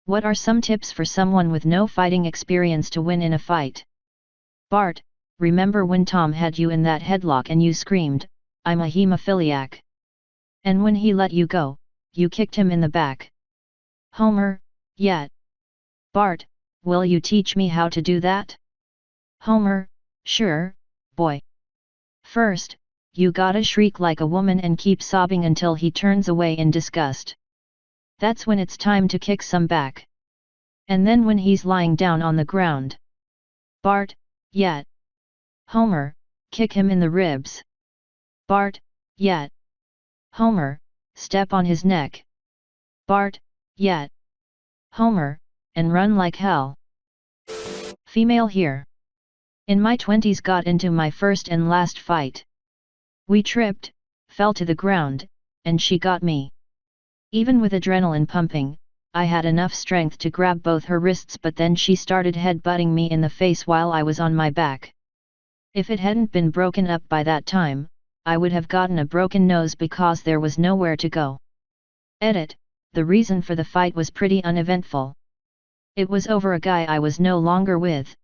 What are some tips for someone with no fighting experience to win in a fight? Bart, remember when Tom had you in that headlock and you screamed, "I'm a hemophiliac." And when he let you go, you kicked him in the back. Homer, yet. Bart, will you teach me how to do that? Homer, sure, boy. First, you gotta shriek like a woman and keep sobbing until he turns away in disgust. That's when it's time to kick some back. And then when he's lying down on the ground. Bart, yet. Homer, kick him in the ribs. Bart, yet. Homer, step on his neck. Bart, yet. Homer, and run like hell. Female here. In my 20s got into my first and last fight. We tripped, fell to the ground, and she got me. Even with adrenaline pumping, I had enough strength to grab both her wrists, but then she started headbutting me in the face while I was on my back. If it hadn't been broken up by that time, I would have gotten a broken nose because there was nowhere to go. Edit, the reason for the fight was pretty uneventful. It was over a guy I was no longer with.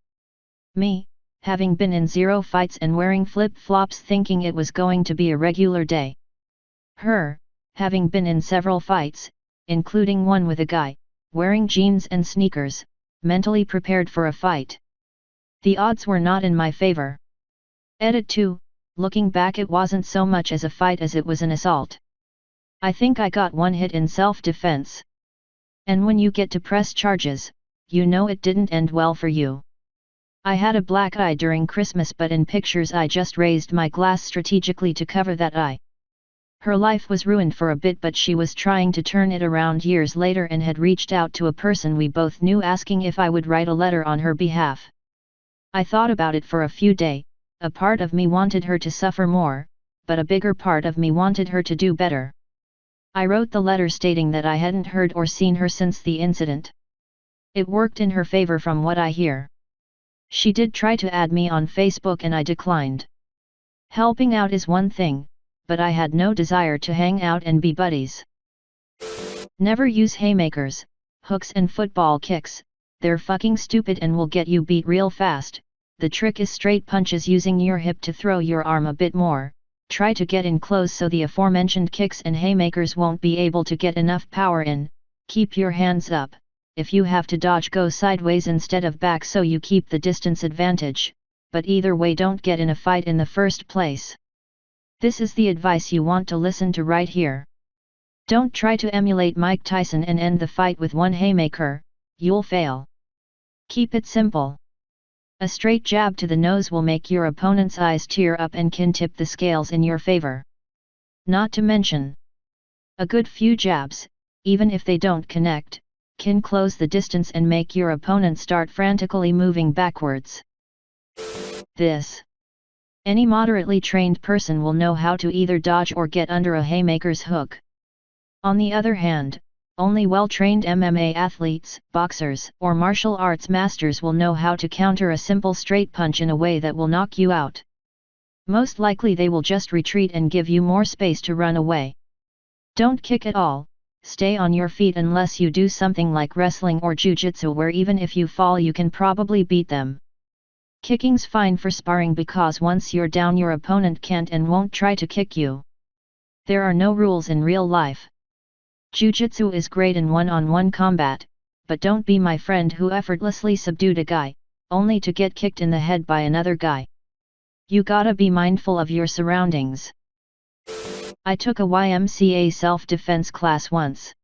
Me, having been in 0 fights and wearing flip-flops thinking it was going to be a regular day. Her, having been in several fights, including one with a guy, wearing jeans and sneakers, mentally prepared for a fight. The odds were not in my favor. Edit 2, looking back, it wasn't so much as a fight as it was an assault. I think I got one hit in self-defense. And when you get to press charges, you know it didn't end well for you. I had a black eye during Christmas, but in pictures I just raised my glass strategically to cover that eye. Her life was ruined for a bit, but she was trying to turn it around years later and had reached out to a person we both knew asking if I would write a letter on her behalf. I thought about it for a few days. A part of me wanted her to suffer more, but a bigger part of me wanted her to do better. I wrote the letter stating that I hadn't heard or seen her since the incident. It worked in her favor from what I hear. She did try to add me on Facebook and I declined. Helping out is one thing, but I had no desire to hang out and be buddies. Never use haymakers, hooks and football kicks, they're fucking stupid and will get you beat real fast. The trick is straight punches using your hip to throw your arm a bit more. Try to get in close so the aforementioned kicks and haymakers won't be able to get enough power in. Keep your hands up. If you have to dodge, go sideways instead of back so you keep the distance advantage, but either way don't get in a fight in the first place. This is the advice you want to listen to right here. Don't try to emulate Mike Tyson and end the fight with one haymaker, you'll fail. Keep it simple. A straight jab to the nose will make your opponent's eyes tear up and can tip the scales in your favor. Not to mention, a good few jabs, even if they don't connect, can close the distance and make your opponent start frantically moving backwards. Any moderately trained person will know how to either dodge or get under a haymaker's hook. On the other hand, only well-trained MMA athletes, boxers, or martial arts masters will know how to counter a simple straight punch in a way that will knock you out. Most likely they will just retreat and give you more space to run away. Don't kick at all, stay on your feet unless you do something like wrestling or jiu-jitsu where even if you fall you can probably beat them. Kicking's fine for sparring because once you're down your opponent can't and won't try to kick you. There are no rules in real life. Jiu-jitsu is great in one-on-one combat, but don't be my friend who effortlessly subdued a guy, only to get kicked in the head by another guy. You gotta be mindful of your surroundings. I took a YMCA self-defense class once.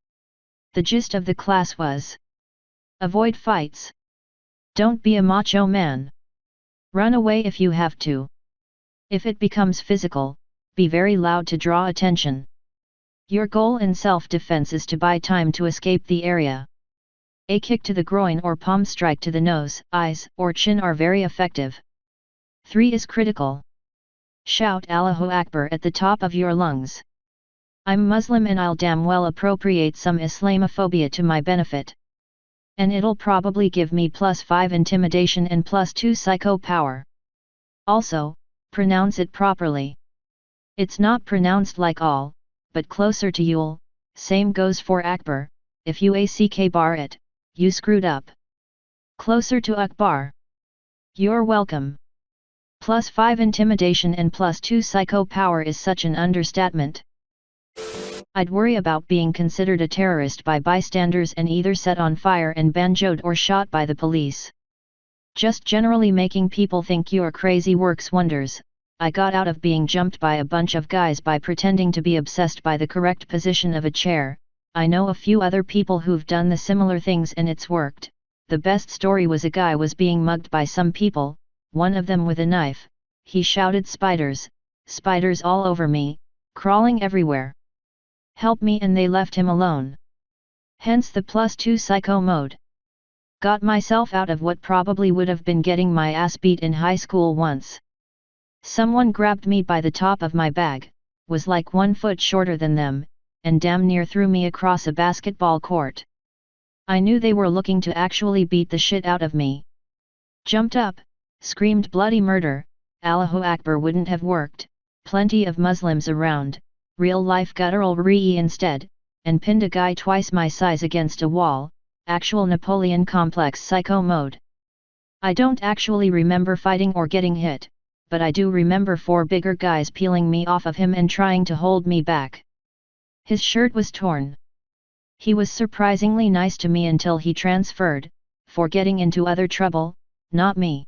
The gist of the class was: avoid fights. Don't be a macho man. Run away if you have to. If it becomes physical, be very loud to draw attention. Your goal in self-defense is to buy time to escape the area. A kick to the groin or palm strike to the nose, eyes, or chin are very effective. 3 is critical. Shout Allahu Akbar at the top of your lungs. I'm Muslim and I'll damn well appropriate some Islamophobia to my benefit. And it'll probably give me +5 intimidation and +2 psycho power. Also, pronounce it properly. It's not pronounced like all, but closer to Yule. Same goes for Akbar. If you ack bar it, you screwed up. Closer to Akbar. You're welcome. +5 intimidation and +2 psycho power is such an understatement. I'd worry about being considered a terrorist by bystanders and either set on fire and banjoed or shot by the police. Just generally making people think you're crazy works wonders. I got out of being jumped by a bunch of guys by pretending to be obsessed by the correct position of a chair. I know a few other people who've done the similar things and it's worked. The best story was a guy was being mugged by some people, one of them with a knife. He shouted, "Spiders, spiders all over me, crawling everywhere. Help me," and they left him alone. Hence the +2 psycho mode. Got myself out of what probably would have been getting my ass beat in high school once. Someone grabbed me by the top of my bag, was like 1 foot shorter than them, and damn near threw me across a basketball court. I knew they were looking to actually beat the shit out of me. Jumped up, screamed bloody murder, Allahu Akbar wouldn't have worked, plenty of Muslims around, real life guttural re instead, and pinned a guy twice my size against a wall, actual Napoleon complex psycho mode. I don't actually remember fighting or getting hit, but I do remember 4 bigger guys peeling me off of him and trying to hold me back. His shirt was torn. He was surprisingly nice to me until he transferred, for getting into other trouble, not me.